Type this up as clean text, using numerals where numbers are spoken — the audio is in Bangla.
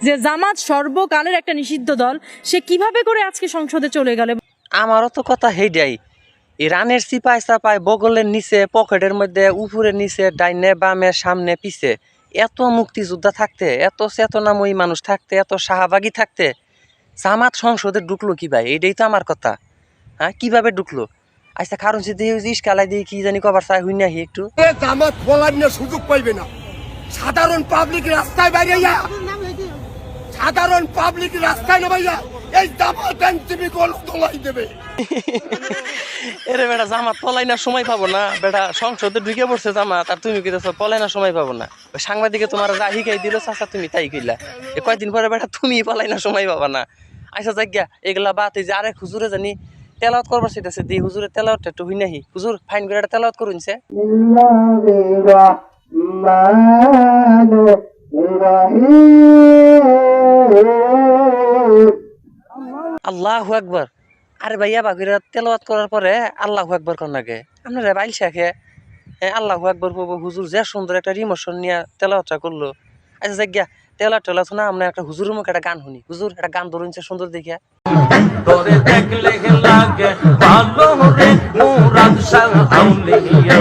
যে জামাত সর্বকালের একটা নিষিদ্ধ দল, সে কিভাবে করে আজকে সংসদে চলে গেল? আমারও তো কথা হেইডাই, ইরানের চিপায় চাপায় বগলের নিচে, পকেটের মধ্যে, উপরে নিচে, ডাইনে বামে, সামনে পিছে, এত মুক্তিযোদ্ধা থাকতে, এত চেতনাময়ী মানুষ থাকতে, এত শাহবাগী থাকতে জামাত সংসদে ঢুকলো কি ভাই? এইটাই তো আমার কথা। হ্যাঁ, কিভাবে ঢুকলো? আচ্ছা কারণ যদি ইস্কালাই দিয়ে কি জানি কবার চাই হই নাহি একটু। জামাত বলার না সুযোগ পাইবে না। সাধারণ পাবলিক রাস্তায় বাইরে, সাধারণ পাবলিক রাস্তায় নামাইয়া এই জামাত এনসিপি গোল তোলাই দেবে। এরে বেটা, জামাত পলাইনার সময় পাবো না বেটা, সংসদে ঢুকে পড়ছে জামাত, আর তুমি কি পলাইনার সময় পাবো না? সাংবাদিকে তোমার যা শিখাই দিল চাচা, তুমি তাই কইলা। কয়দিন পরে বেটা তুমি পলাইনার সময় পাবা না। আচ্ছা জায়গা এগুলা বাত, এই যে আরেক হুজুরে জানি তেলাওয়াত করবার চাইতেছে, দি হুজুরের তেলাওয়াতটা একটু হই নাহি। হুজুর ফাইন করে একটা তেলাওয়াত করুনছে। আল্লাহু আকবার। আরে ভাইয়া বাকিরা তেলাওয়াত করার পরে আল্লাহু আকবার কোন লাগে? আপনারা বাইল শেখে আল্লাহু আকবার বলবো। হুজুর যে সুন্দর একটা রিমোশন নিয়ে তেলাওয়াতটা করলো। আচ্ছা জায়গা তেলাওয়াত না, আমরা একটা হুজুরের মুখে একটা গান শুনি। হুজুর একটা গান ধরুনছে সুন্দর দেখিয়া। তোরে দেখলে লাগে ভালো রে মুরাদ শাহ আউলিয়া